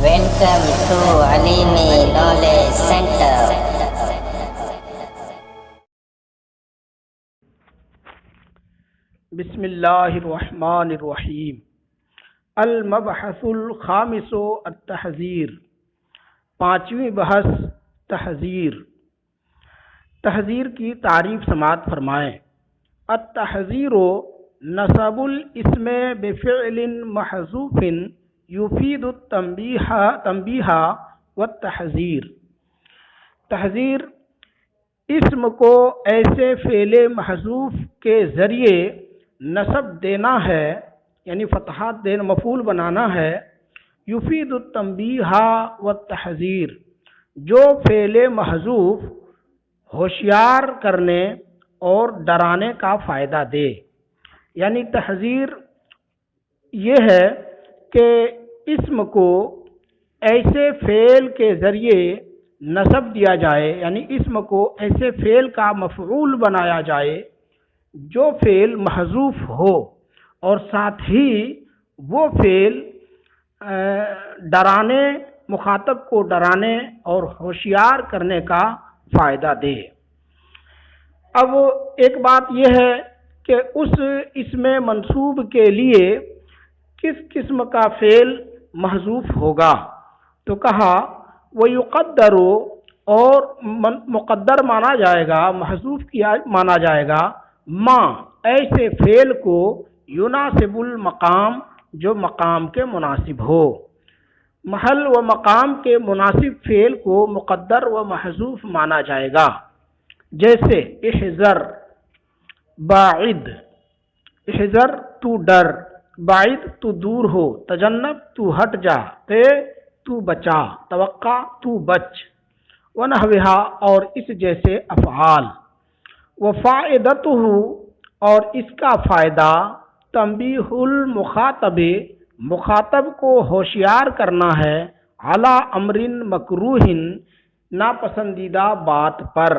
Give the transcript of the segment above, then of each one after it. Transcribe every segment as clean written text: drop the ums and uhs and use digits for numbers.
Welcome to Alimi Knowledge Center. بسم اللہ الرحمن الرحیم۔ المبحث الخامس التحذیر، پانچویں بحث تحذیر۔ تحذیر کی تعریف سماعت فرمائیں۔ التحذیر نصب الاسم بفعل محذوف یفید التنبیہ والتحذیر۔ تحذیر اسم کو ایسے فعل محذوف کے ذریعے نصب دینا ہے، یعنی فتحات دینا، مفعول بنانا ہے۔ یفید التنبیہ والتحذیر، جو فعل محذوف ہوشیار کرنے اور ڈرانے کا فائدہ دے۔ یعنی تحذیر یہ ہے کہ اسم کو ایسے فعل کے ذریعے نصب دیا جائے، یعنی اسم کو ایسے فعل کا مفعول بنایا جائے جو فعل محذوف ہو، اور ساتھ ہی وہ فعل ڈرانے، مخاطب کو ڈرانے اور ہوشیار کرنے کا فائدہ دے۔ اب ایک بات یہ ہے کہ اس اسم منصوب کے لیے کس قسم کا فعل محذوف ہوگا، تو کہا وَيُقَدَّرُ، اور مقدر مانا جائے گا، محذوف کیا مانا جائے گا، ما، ایسے فعل کو يناسب المقام، جو مقام کے مناسب ہو۔ محل و مقام کے مناسب فعل کو مقدر و محذوف مانا جائے گا۔ جیسے احذر، باعد، احذر تو ڈر، باعد تو دور ہو، تجنب تو ہٹ جا، تو بچا، توقع تو بچ، ونحوہا، اور اس جیسے افعال۔ وفائدتہ، اور اس کا فائدہ تنبیہ المخاطب، مخاطب کو ہوشیار کرنا ہے، علی امر مکروہ، ناپسندیدہ بات پر،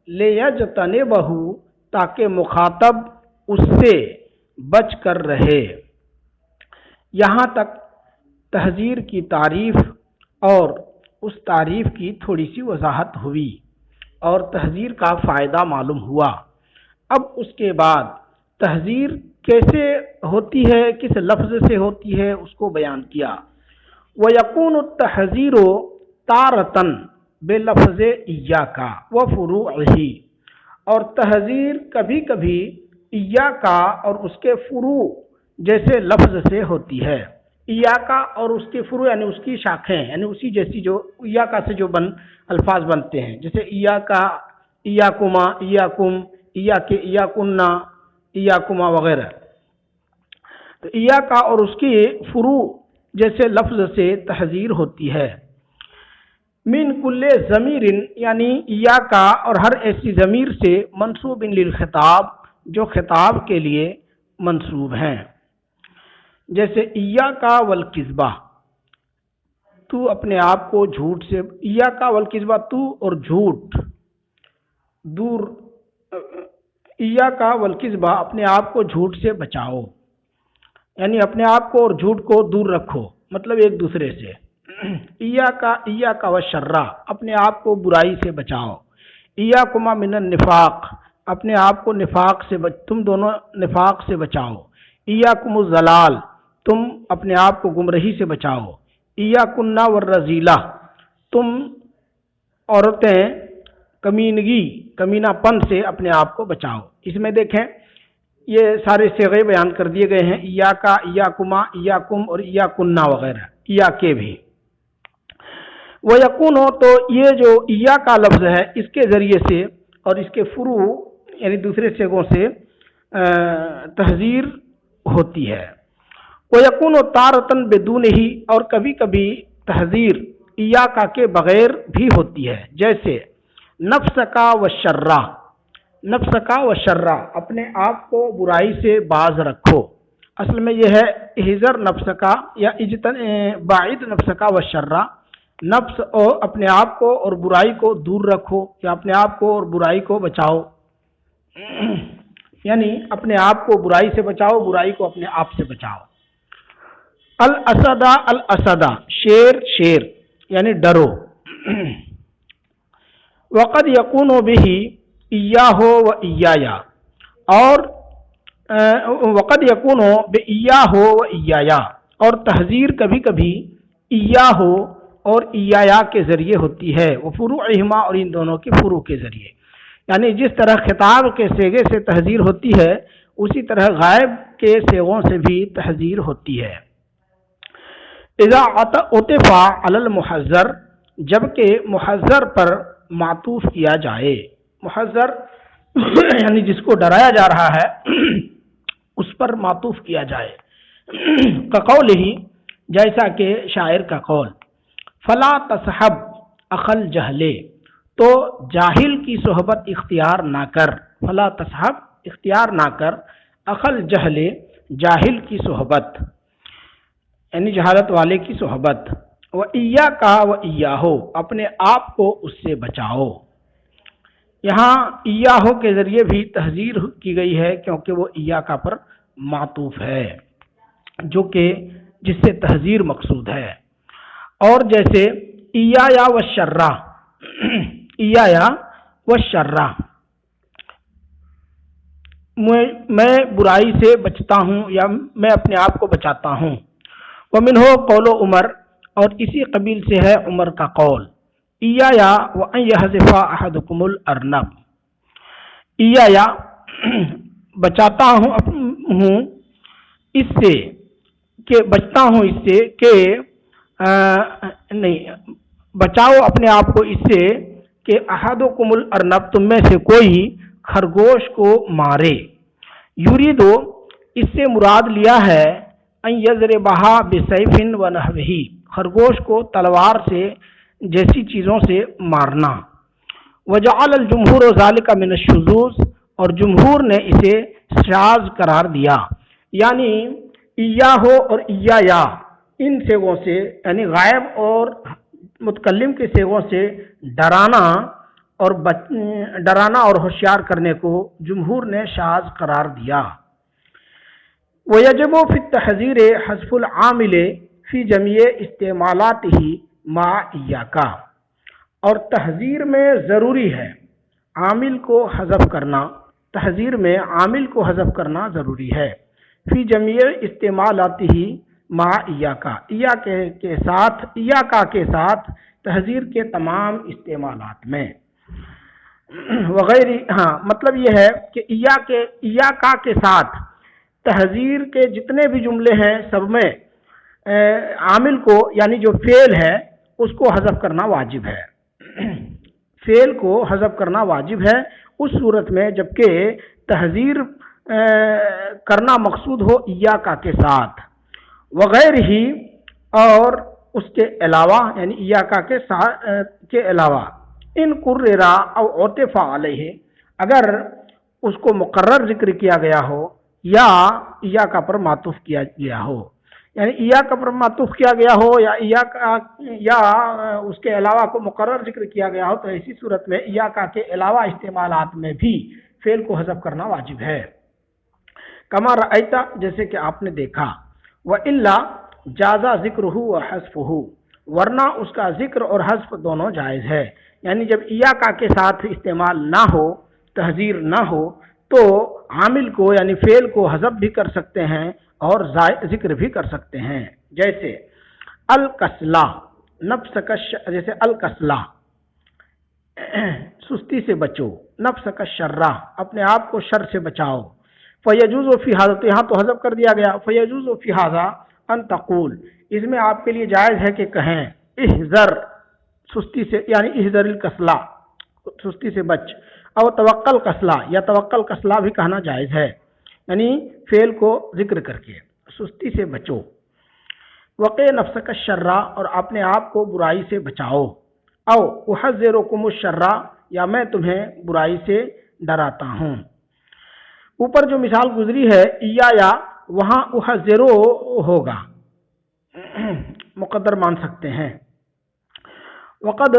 لیجتنبہ، تاکہ مخاطب اس سے بچ کر رہے۔ یہاں تک تحذیر کی تعریف اور اس تعریف کی تھوڑی سی وضاحت ہوئی اور تحذیر کا فائدہ معلوم ہوا۔ اب اس کے بعد تحذیر کیسے ہوتی ہے، کس لفظ سے ہوتی ہے، اس کو بیان کیا۔ وَيَكُونُ التَّحْذِيرُ تَارَةً بِلَفْظِ إِيَّاكَ وَفُرُوعِهِ، اور تحذیر کبھی کبھی ایاکا اور اس کے فروع جیسے لفظ سے ہوتی ہے۔ ایاکا اور اس کے فروع یعنی اس کی شاخیں، یعنی اسی جیسی جو ایاکا سے جو الفاظ بنتے ہیں، جیسے ایاکا، ایاکما، ایاکم، ایاکے، ایاکنا، ایاکما وغیرہ۔ تو ایاکا اور اس کی فروع جیسے لفظ سے تحذیر ہوتی ہے۔ من کل ضمیر، یعنی ایاکا اور ہر ایسی ضمیر سے، منصوب للخطاب، جو خطاب کے لیے منصوب ہیں۔ جیسے ایاکا والکذبہ، تو اپنے آپ کو جھوٹ سے، ایاکا والکذبہ، تو اور جھوٹ دور، ایاکا والکذبہ، اپنے آپ کو جھوٹ سے بچاؤ، یعنی اپنے آپ کو اور جھوٹ کو دور رکھو، مطلب ایک دوسرے سے۔ ایاکا والشرہ، اپنے آپ کو برائی سے بچاؤ۔ ایاکما من النفاق، اپنے آپ کو نفاق سے تم دونوں نفاق سے بچاؤ۔ ایاکم الضلال، تم اپنے آپ کو گمراہی سے بچاؤ۔ ایاکنا والرذیلہ، تم عورتیں کمینگی، کمینہ پن سے اپنے آپ کو بچاؤ۔ اس میں دیکھیں یہ سارے صیغے بیان کر دیے گئے ہیں، ایاکا، ایاکما، ایاکم اور ایاکنا وغیرہ، ایاکے بھی۔ وَيَكُونُ، تو یہ جو ایاکا لفظ ہے، اس کے ذریعے سے اور اس کے فروع یعنی دوسرے صیغوں سے تحذیر ہوتی ہے۔ وَيَكُونُ تَارَةً بِدُونِهِ، اور کبھی کبھی تحذیر ایاکا کے بغیر بھی ہوتی ہے۔ جیسے نفسکا والشرہ، نفسکا والشرہ، اپنے آپ کو برائی سے باز رکھو۔ اصل میں یہ ہے احذر نفسکا یا باعد نفسکا والشرہ، نفس اور اپنے آپ کو اور برائی کو دور رکھو، یا اپنے آپ کو اور برائی کو بچاؤ، یعنی اپنے آپ کو برائی سے بچاؤ، برائی کو اپنے آپ سے بچاؤ۔ الاسدا الاسدا، شیر شیر یعنی ڈرو. وقد یکون به ایاہ و ایایا، اور وقد یکون بایاہ و ایایا، اور تحذیر کبھی کبھی ایاہ اور ایایا کے ذریعے ہوتی ہے، وہ فروعہما، اور ان دونوں کے فروع کے ذریعے. یعنی جس طرح خطاب کے صیغے سے تحذیر ہوتی ہے اسی طرح غائب کے صیغوں سے بھی تحذیر ہوتی ہے. اذا عطف علی المحذر، جبکہ محذر پر معطوف کیا جائے. محذر یعنی جس کو ڈرایا جا رہا ہے اس پر معطوف کیا جائے. کقولہ، جیسا کہ شاعر کا قول، فلا تصحب اخل جہلے، تو جاہل کی صحبت اختیار نہ کر. فلا تصحب، اختیار نہ کر، اخل جہلے، جاہل کی صحبت یعنی جہالت والے کی صحبت. وَإِيَّاكَ وَإِيَّاهُ، اپنے آپ کو اس سے بچاؤ. یہاں ایاہو کے ذریعے بھی تحذیر کی گئی ہے کیونکہ وہ ایاکا پر معطوف ہے جو کہ جس سے تحذیر مقصود ہے. اور جیسے ایایا والشرہ، ایایا والشرہ، میں برائی سے بچتا ہوں یا میں اپنے آپ کو بچاتا ہوں. ومنہ قول عمر، اور اسی قبیل سے ہے عمر کا قول، ایایا وان یحذف احدکم الارنب. ایایا، بچاتا ہوں اس سے، کہ بچتا ہوں اس سے کہ نہیں، بچاؤ اپنے آپ کو اس سے کہ احدکم الارنب، تم میں سے کوئی خرگوش کو مارے. یریدو، اس سے مراد لیا ہے ان یضربہا بسیف ونحوہ، خرگوش کو تلوار سے جیسی چیزوں سے مارنا. وجعل الجمہور ذلک من الشذوذ، اور جمہور نے اسے شاذ قرار دیا. یعنی ایاہو اور ایایا، ان صیغوں سے یعنی غائب اور متکلم کے صیغوں سے ڈرانا اور ہوشیار کرنے کو جمہور نے شاذ قرار دیا. وَيَجِبُ فِي التَّحْذِيرِ حَذْفُ الْعَامِلِ فِي جَمِيعِ اسْتِعْمَالَاتِهِ مَعَ إِيَّاكَ، اور تحذیر میں ضروری ہے عامل کو حذف کرنا. تحذیر میں عامل کو حذف کرنا ضروری ہے. فی جمیع استعمالاتہ مع ایاکا، ایاکا کے ساتھ تحذیر کے تمام استعمالات میں. وغیر، ہاں مطلب یہ ہے کہ ایاکا کے ساتھ تحذیر کے جتنے بھی جملے ہیں سب میں عامل کو یعنی جو فعل ہے اس کو حذف کرنا واجب ہے. فعل کو حذف کرنا واجب ہے اس صورت میں جبکہ تحذیر کرنا مقصود ہو ایاکا کے ساتھ. وغیر ہی، اور اس کے علاوہ یعنی ایاکا کے علاوہ. ان قررا او عطف علیہ، اگر اس کو مقرر ذکر کیا گیا ہو یا ایاکا پر معطوف کیا گیا ہو، یعنی ایاکا پر معطوف کیا گیا ہو یا اس کے علاوہ کو مقرر ذکر کیا گیا ہو، تو ایسی صورت میں ایاکا کے علاوہ استعمالات میں بھی فعل کو حذف کرنا واجب ہے. کما رأیت، جیسے کہ آپ نے دیکھا. وَإِلَّا جَازَ ذِكْرُهُ وَحَذْفُهُ، ورنہ اس کا ذکر اور حذف دونوں جائز ہے. یعنی جب ایاکا کے ساتھ استعمال نہ ہو، تحذیر نہ ہو، تو عامل کو یعنی فعل کو حذف بھی کر سکتے ہیں اور ذکر بھی کر سکتے ہیں. جیسے الکسلا، نفس کا، جیسے الکسلا سستی سے بچو، نفس کا شرہ، اپنے آپ کو شر سے بچاؤ. فیجوز فی ھذا، تو یہاں تو حذف کر دیا گیا. فیجوز فی ھذا ان تقول، اس میں آپ کے لیے جائز ہے کہ کہیں احذر، سستی سے یعنی احذر الکسلا، سستی سے بچ. او توکل کسلا، یا توکل کسلا بھی کہنا جائز ہے، یعنی فعل کو ذکر کر کے سستی سے بچو. وقع نفس کا شرہ، اور اپنے آپ کو برائی سے بچاؤ. او احذرکم الشرہ، یا میں تمہیں برائی سے ڈراتا ہوں. اوپر جو مثال گزری ہے یا وہاں احذرو ہوگا، مقدر مان سکتے ہیں. وقد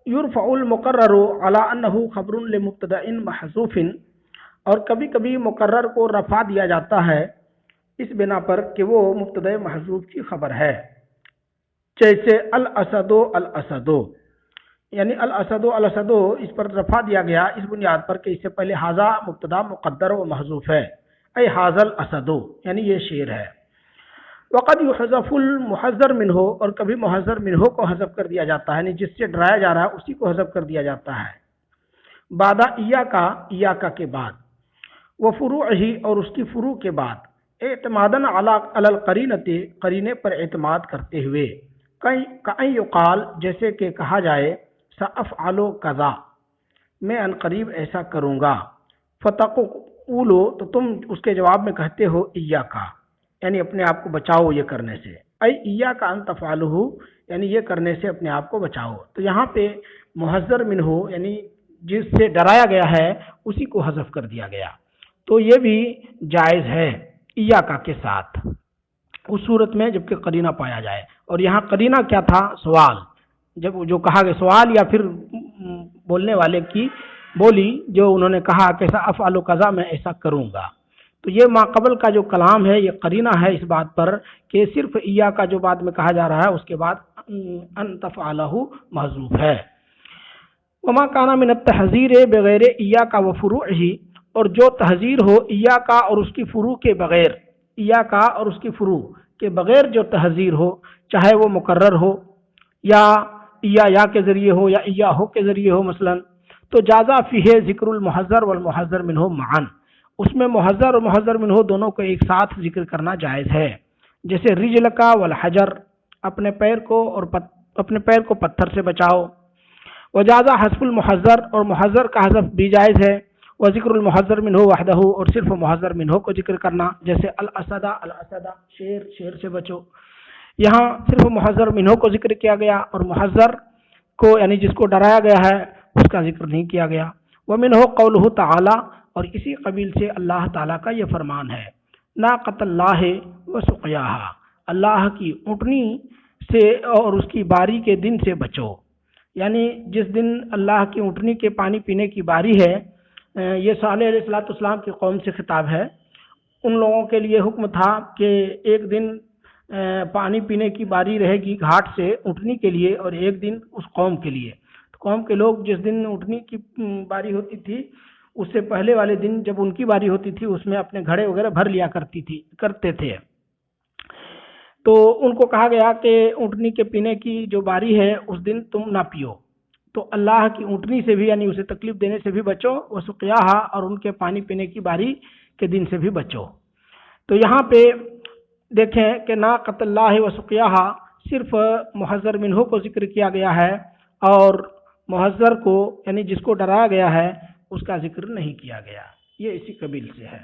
یرفع المقرر علی انہ خبر لمبتدأ محذوف، اور کبھی کبھی مقرر کو رفع دیا جاتا ہے اس بنا پر کہ وہ مبتدأ محذوف کی خبر ہے، جیسے الاسدو الاسدو، یعنی الاسدو الاسدو اس پر رفع دیا گیا اس بنیاد پر کہ اس سے پہلے حاضہ مبتدا مقدر و محذوف ہے، اے حاضل اسدو، یعنی یہ شعر ہے۔ وقد یحذف المحذر منہ، اور کبھی محذر منہ کو حذف کر دیا جاتا ہے، یعنی جس سے ڈرایا جا رہا ہے اسی کو حذف کر دیا جاتا ہے، بعد ایاکا کے بعد، وہ فروعہ، اور اس کی فروع کے بعد، اعتماداً علی القرینۃ، قرینے پر اعتماد کرتے ہوئے، کئن یقال، جیسے کہ کہا جائے، سأفعل کذا، میں عنقریب ایسا کروں گا، فتقولو، تو تم اس کے جواب میں کہتے ہو ایاکا، یعنی اپنے آپ کو بچاؤ یہ کرنے سے، اے ایاکا ان تفعلہ، یعنی یہ کرنے سے اپنے آپ کو بچاؤ۔ تو یہاں پہ محذر منہ، یعنی جس سے ڈرایا گیا ہے اسی کو حذف کر دیا گیا، تو یہ بھی جائز ہے ایاکا کے ساتھ اس صورت میں جبکہ قرینہ پایا جائے۔ اور یہاں قرینہ کیا تھا؟ سوال، جب جو کہا گیا سوال یا پھر بولنے والے کی بولی جو انہوں نے کہا کیسا افعل کذا، میں ایسا کروں گا، تو یہ ما قبل کا جو کلام ہے یہ قرینہ ہے اس بات پر کہ صرف ایاکا جو بعد میں کہا جا رہا ہے اس کے بعد ان تفعلہ محذوف ہے۔ وما کان من التحذیر بغیر ایاکا و فروعہ، اور جو تحذیر ہو ایاکا اور اس کی فروع کے بغیر، ایاکا اور اس کی فروع کے بغیر جو تحذیر ہو، چاہے وہ مکرر ہو یا کے ذریعے ہو یا ایاہو کے ذریعے ہو مثلا، تو جازا فیہ ذکر المحذر والمحذر منہ معاً، اس میں محذر اور محذر منہ دونوں کو ایک ساتھ ذکر کرنا جائز ہے، جیسے رجلکا والحجر، اپنے پیر کو پتھر سے بچاؤ، وجازا حذف المحذر، اور محذر کا حذف بھی جائز ہے، وذکر المحذر منہ وحدہ، اور صرف محذر منہ کو ذکر کرنا، جیسے الاسدہ شیر سے بچو، یہاں صرف محذر منہ کو ذکر کیا گیا اور محذر کو یعنی جس کو ڈرایا گیا ہے اس کا ذکر نہیں کیا گیا۔ ومنہ قولہ تعالی، اور اسی قبیل سے اللہ تعالیٰ کا یہ فرمان ہے، ناقۃ اللہ وسقیاہا، اللہ کی اونٹنی سے اور اس کی باری کے دن سے بچو، یعنی جس دن اللہ کی اونٹنی کے پانی پینے کی باری ہے، یہ صالح علیہ الصلوۃ والسلام کی قوم سے خطاب ہے، ان لوگوں کے لیے حکم تھا کہ ایک دن پانی پینے کی باری رہے گی گھاٹ سے اونٹنی کے لیے، اور ایک دن اس قوم کے لیے، تو قوم کے لوگ جس دن اونٹنی کی باری ہوتی تھی اس سے پہلے والے دن جب ان کی باری ہوتی تھی اس میں اپنے گھڑے وغیرہ بھر لیا کرتے تھے، تو ان کو کہا گیا کہ اونٹنی کے پینے کی جو باری ہے اس دن تم نہ پیو، تو اللہ کی اونٹنی سے بھی یعنی اسے تکلیف دینے سے بھی بچو، وسقیاہا، اور ان کے پانی پینے کی باری کے دن سے بھی بچو۔ تو یہاں پہ دیکھیں کہ ناقۃ اللہ وسقیاہا صرف محذر منہ کو ذکر کیا گیا ہے، اور محذر کو یعنی جس کو ڈرایا گیا ہے اس کا ذکر نہیں کیا گیا، یہ اسی قبیل سے ہے۔